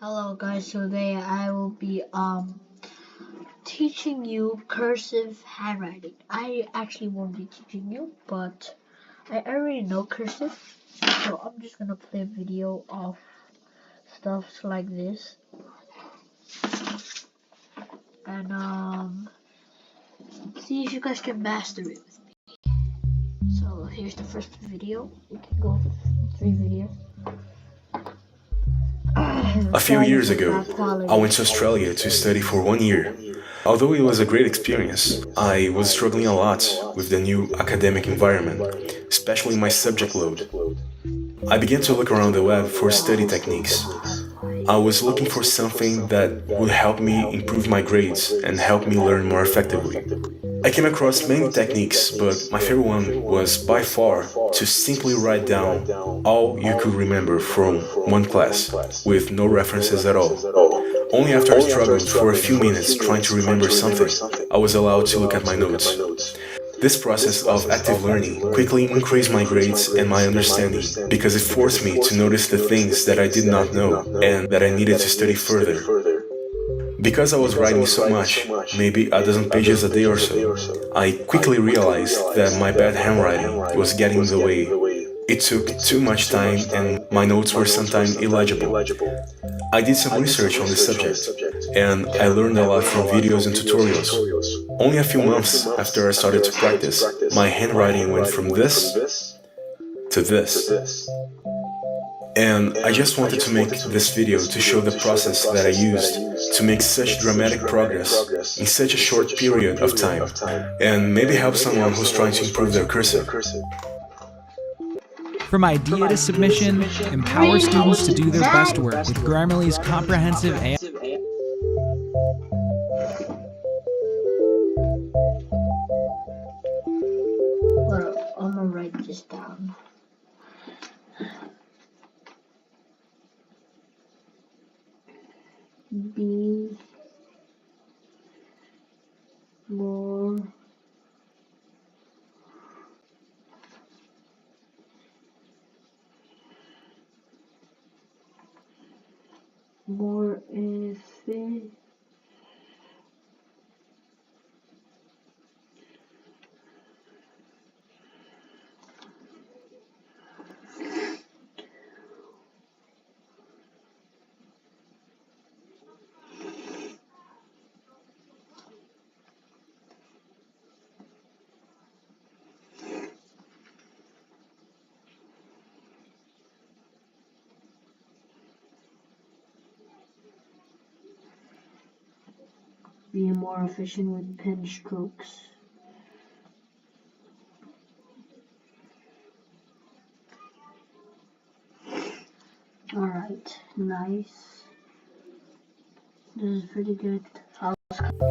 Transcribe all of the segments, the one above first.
Hello guys, today I will be teaching you cursive handwriting. I actually won't be teaching you, but I already know cursive, so I'm just gonna play a video of stuff like this. And see if you guys can master it with me. So here's the first video. We can go 3 videos. A few years ago, I went to Australia to study for 1 year. Although it was a great experience, I was struggling a lot with the new academic environment, especially my subject load. I began to look around the web for study techniques. I was looking for something that would help me improve my grades and help me learn more effectively. I came across many techniques, but my favorite one was by far to simply write down all you could remember from one class, with no references at all. Only after I struggled for a few minutes trying to remember something, I was allowed to look at my notes. This process of active learning quickly increased my grades and my understanding because it forced me to notice the things that I did not know and that I needed to study further. Because I was writing so much, maybe a dozen pages a day or so, I quickly realized that my bad handwriting was getting in the way. It took too much time and my notes were sometimes illegible. I did some research on this subject, and I learned a lot from videos and tutorials. Only a few months after I started to practice, my handwriting went from this to this. And I just wanted to make this video to show the process that I used to make such dramatic progress in such a short period of time, and maybe help someone who's trying to improve their cursive. From idea to submission, empower students to do their best work with Grammarly's comprehensive AI. I'm gonna write this down. Be more efficient. Be more efficient with pen strokes. Alright, nice. This is pretty good.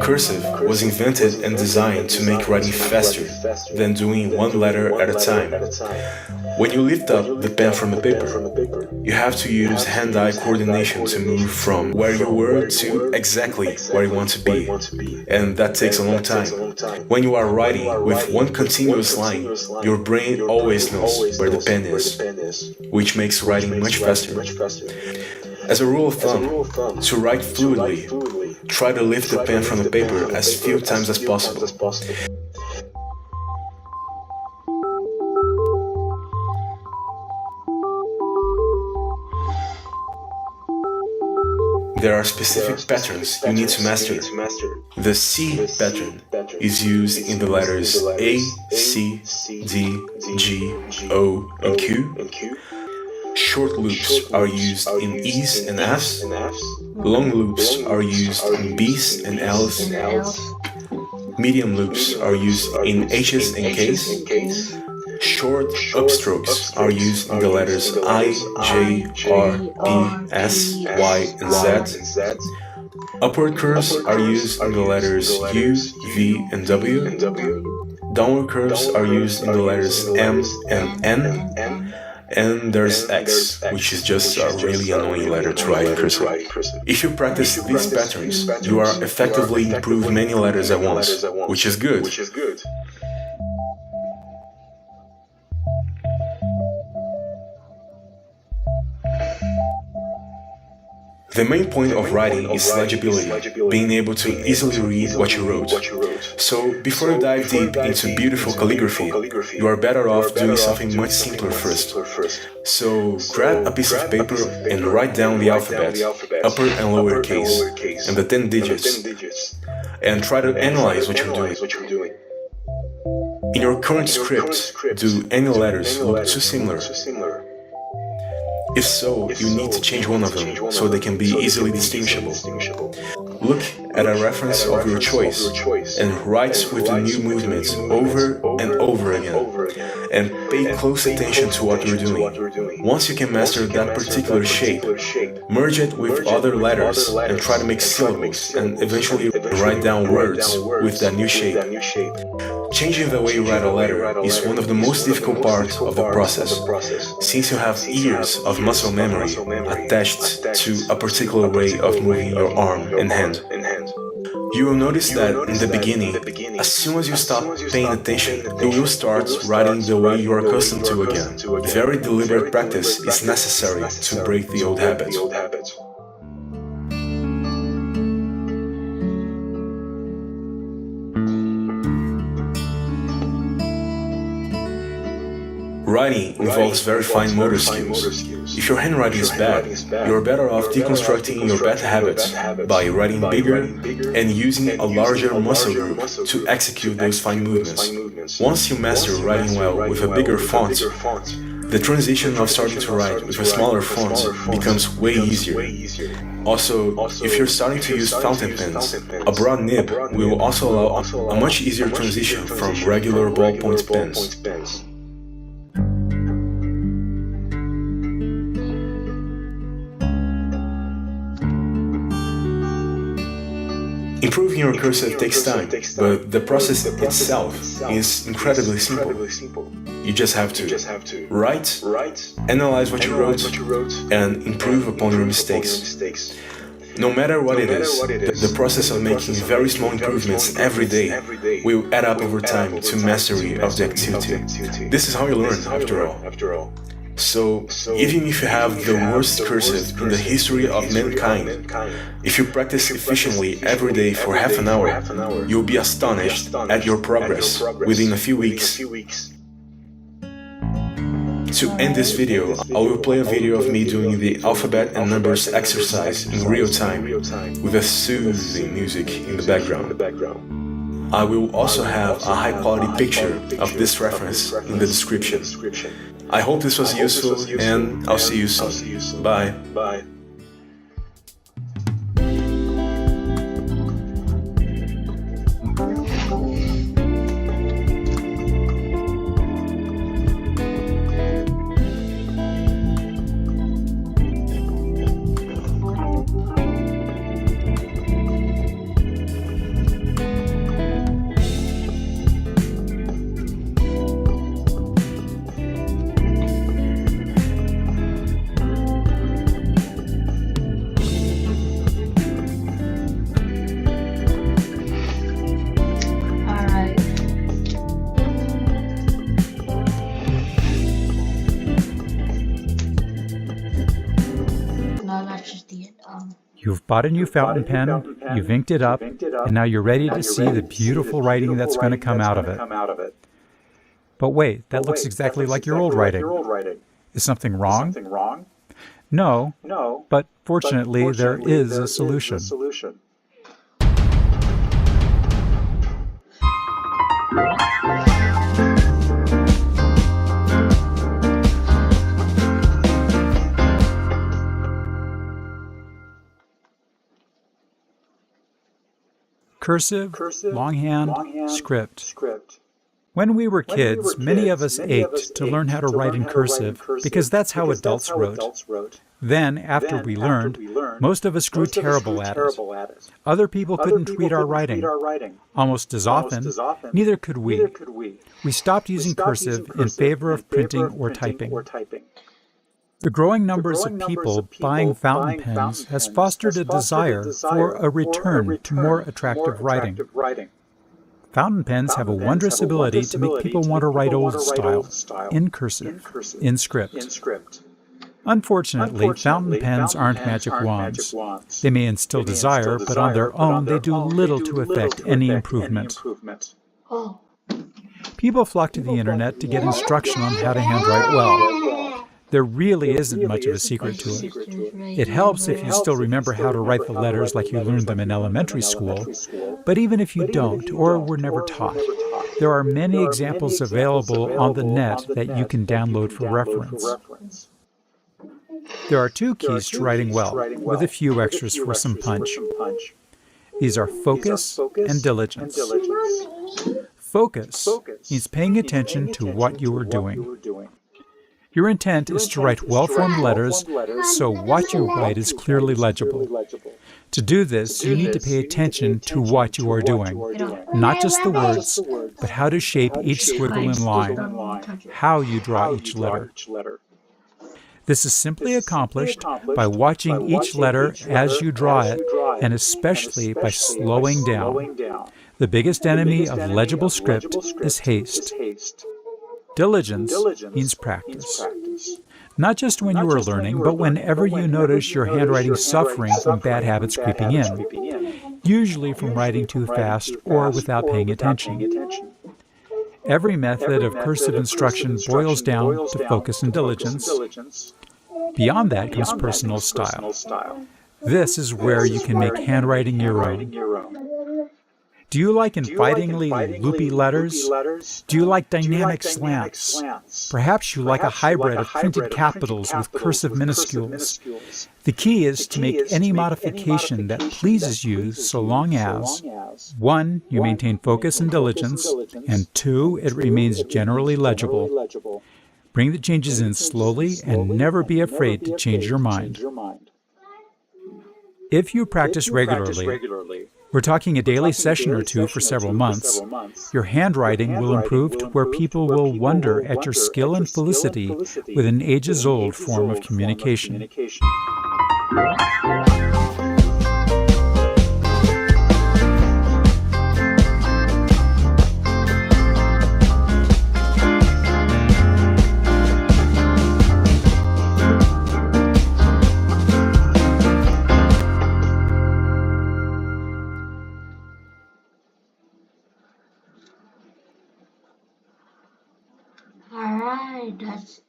Cursive was invented and designed to make writing faster than doing one letter at a time. When you lift up the pen from the paper, you have to use hand-eye coordination to move from where you were to exactly where you want to be, and that takes a long time. When you are writing with one continuous line, your brain always knows where the pen is, which makes writing much faster. As a rule of thumb, to write fluidly, try to lift the pen from the paper as few times as possible. There are specific patterns you need to master. The C pattern is used in the letters A, C, D, G, O, and Q. Short loops are used in E's and F's. Long loops are used in B's and L's. Medium loops are used in H's and K's. Short upstrokes are used in the letters I, J, R, P, S, Y, and Z. Upward curves are used in the letters U, V, and W. Downward curves are used in the letters M and N. And there's X, which is just a really annoying letter to write in cursive. If you practice these patterns, you are effectively improving many letters at once, which is good. The main point of writing is legibility, being able to easily read what you wrote. So, before you dive deep into beautiful calligraphy, you are better off doing something much simpler first. So, grab a piece of paper and write down the alphabet, upper and lower case, and the 10 digits, and try to analyze what you're doing. In your current script, do any letters look too similar? If so, you need to change one of them so they can be easily distinguishable. Look at a reference of your choice and write with the new movements over and over again. And pay close attention to what you're doing. Once you can master that particular shape, merge it with other letters and try to make syllables and eventually write down words with that new shape. Changing the way you write a letter is one of the most difficult parts of the process, since you have years of muscle memory attached to a particular way of moving your arm and hand. You will notice that in the beginning, as soon as you stop paying attention, you will start writing the way you are accustomed to again. Very deliberate practice is necessary to break the old habits. Writing involves very fine motor skills. If your handwriting is bad, you are better off deconstructing your bad habits by writing bigger and using a larger muscle group to execute those fine movements. Once you master writing well with a bigger font, the transition of starting to write with a smaller font becomes way easier. Also, if you're starting to use fountain pens, a broad nib will also allow a much easier transition from regular ballpoint pens. Improving your cursive takes time, but the process itself is incredibly simple. You just have to write, analyze what you wrote, and improve upon your mistakes. No matter what it is, the process of making very small improvements every day will add up over time to mastery of the activity. This is how you learn, after all. So, even if you have the worst cursive in the history of mankind, if you practice efficiently every day for half an hour, you'll be astonished at your progress within a few weeks. To end this video, I will play a video of me doing the alphabet and numbers exercise in real time, with a soothing music in the background. I will also have a high-quality picture of this reference in the description. I hope this was useful, and I'll see you soon. Bye. You've bought a new fountain pen, you've inked it up, and now you're ready to see the beautiful writing that's going to come out of it. But wait, that looks exactly like your old writing. Is something wrong? No, but fortunately there is a solution. Cursive, longhand, script. When we were kids, many of us ached to learn how to write in cursive because that's how adults wrote. Then, after we learned, most of us grew terrible at it. Other people couldn't read our writing. Almost as often, neither could we. We stopped using cursive in favor of printing or typing. The growing numbers of people buying fountain pens has fostered a desire for a return to more attractive writing. Fountain pens have a wondrous ability to make people want to write old style, in cursive, in script. Unfortunately, fountain pens aren't magic wands. They may instill desire, but on their own they do little to affect any improvement. Oh. People flock to the internet to get instruction on how to handwrite well. There really isn't much of a secret to it. It helps if you still remember how to write the letters like you learned them in elementary school, but even if you don't or were never taught, there are many examples available on the net that you can download for reference. There are two keys to writing well, with a few extras for some punch. These are focus and diligence. Focus means paying attention to what you are doing. Your intent is to write well-formed letters, so what you write is clearly legible. To do this, you need to pay attention to what you are doing, not just the words, but how to shape each squiggle and line, how you draw each letter. This is simply accomplished by watching each letter as you draw it, and especially by slowing down. The biggest enemy of legible script is haste. Diligence means practice. Not just when you are learning, but whenever you notice your handwriting suffering from bad habits creeping in, usually from writing too fast or without paying attention. Every method of cursive instruction boils down to focus and diligence. Beyond that comes personal style. This is where you can make handwriting your own. Do you like invitingly loopy letters? Do you like dynamic slants? Perhaps you like a hybrid of printed capitals with cursive minuscules. The key is to make any modification that pleases you so long as 1. You maintain focus and diligence, and 2. It remains generally legible. Bring the changes in slowly and never be afraid to change your mind. If you practice regularly, we're talking a daily session or two for several months, your handwriting will improve to where people will wonder at your skill and felicity with an ages-old form of communication. Alright, that's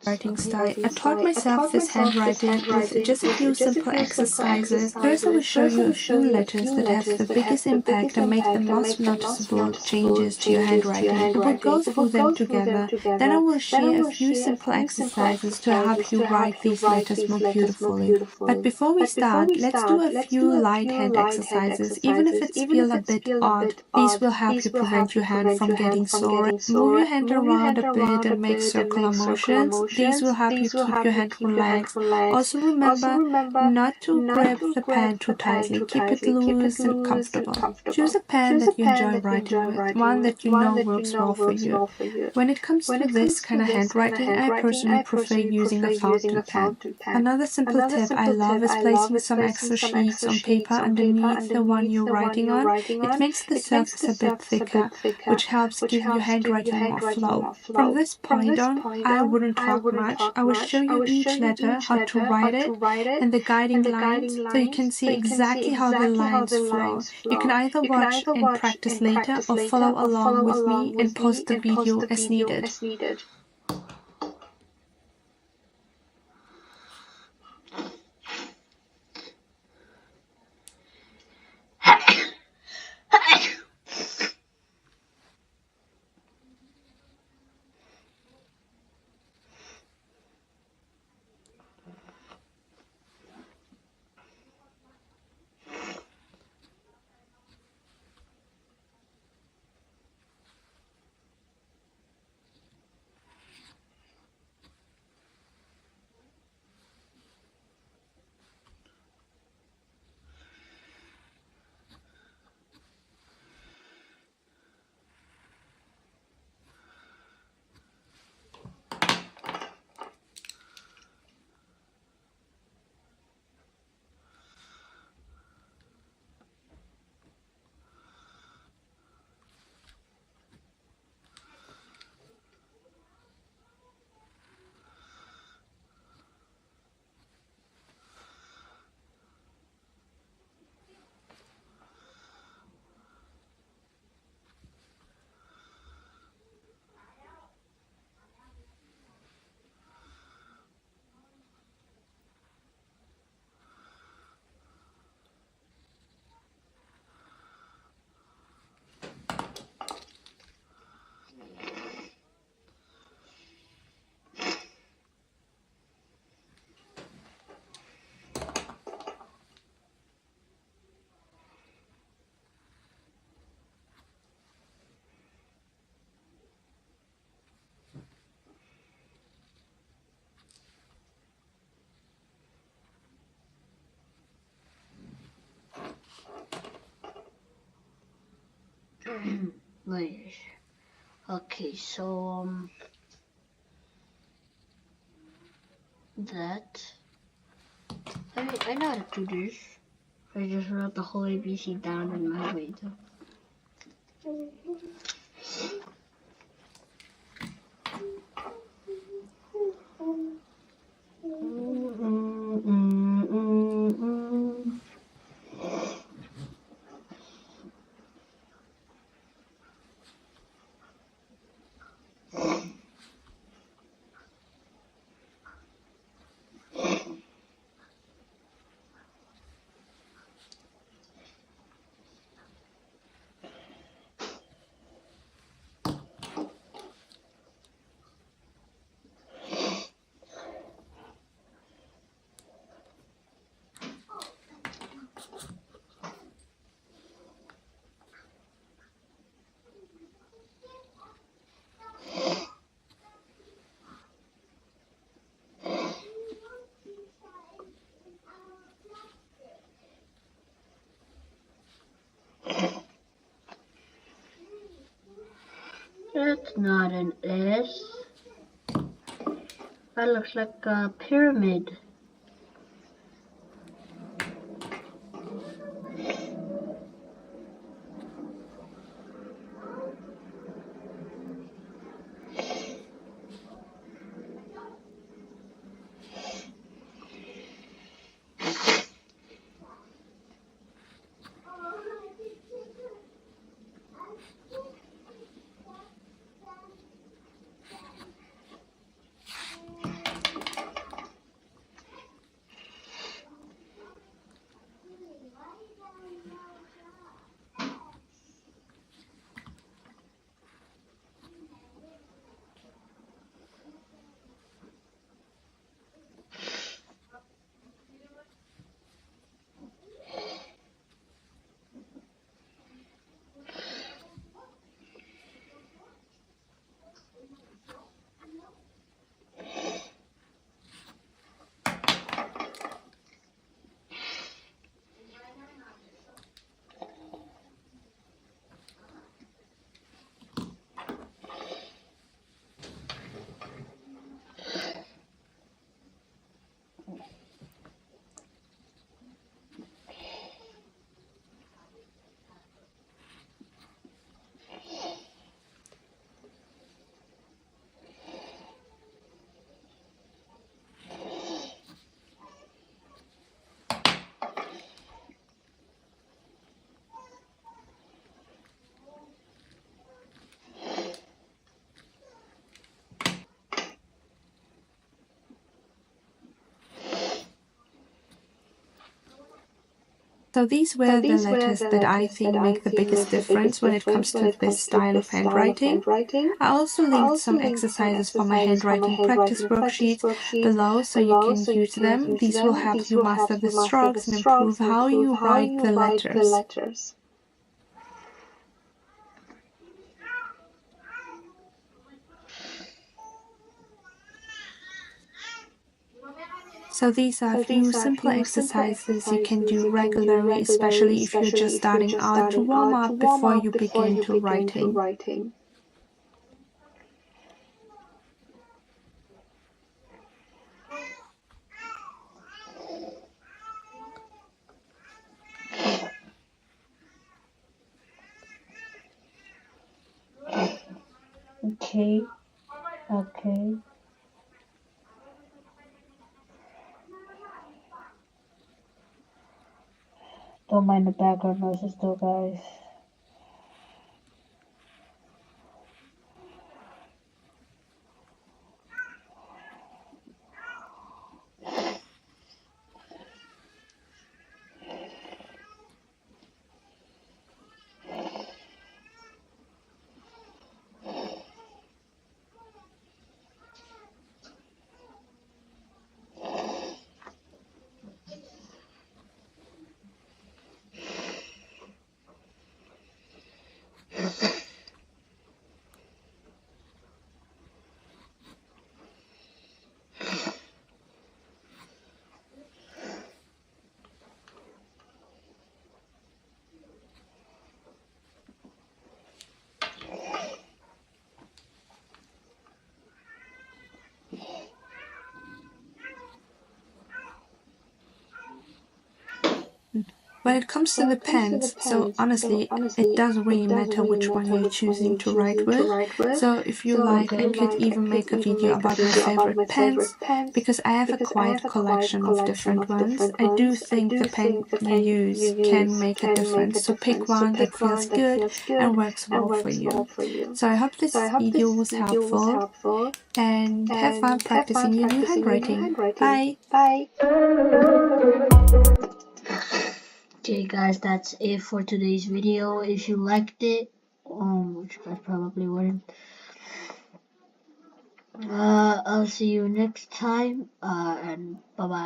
Writing style. I taught myself this handwriting with just a few simple exercises. First, I will show you a few letters that have the biggest impact and make the most noticeable changes to your handwriting. And we'll go through them together. Then I will share a few simple exercises to help you write these letters more beautifully. But before we start, let's do a few light hand exercises. Even if it's feel a bit odd, these will help you prevent your hand from getting sore. Move your hand around a bit and make circular motions. These will help you keep your hand relaxed. Also remember not to grip the pen too tightly. Keep it loose and comfortable. Choose a pen that you enjoy writing with, one that you know works well for you. When it comes to this kind of handwriting, I personally prefer using a fountain pen. Another simple tip I love is placing some extra sheets on paper underneath the one you're writing on. It makes the surface a bit thicker, which helps give your handwriting more flow. From this point on, I wouldn't talk much. I will show you each letter, how to write it, and the guiding lines, so you can see exactly how the lines flow. You can either watch and practice later or follow along with me and pause the video as needed. Wait. Okay, so that. I mean, I know how to do this. I just wrote the whole ABC down in my way though. That's not an S. That looks like a pyramid. So these were the letters that I think make the biggest difference when it comes to this style of handwriting. I also linked some exercises for my handwriting practice worksheets below so you can use them. These will help you master the strokes and improve how you write the letters. So these are a few simple exercises you can do regularly, especially if you're just starting out, to warm up before you begin to writing. Okay. Don't mind the background noises though, guys. When it comes to the pens, so honestly, it doesn't really matter which one you're choosing to write with. So if you like, I could even make a video about my favorite pens, because I have a quite collection of different ones. I do think the pen you use can make a difference, so pick one that feels good and works well for you. So I hope this video was helpful, and have fun practicing your new handwriting. Bye! Okay guys, that's it for today's video. If you liked it, which you guys probably wouldn't, I'll see you next time, and bye bye.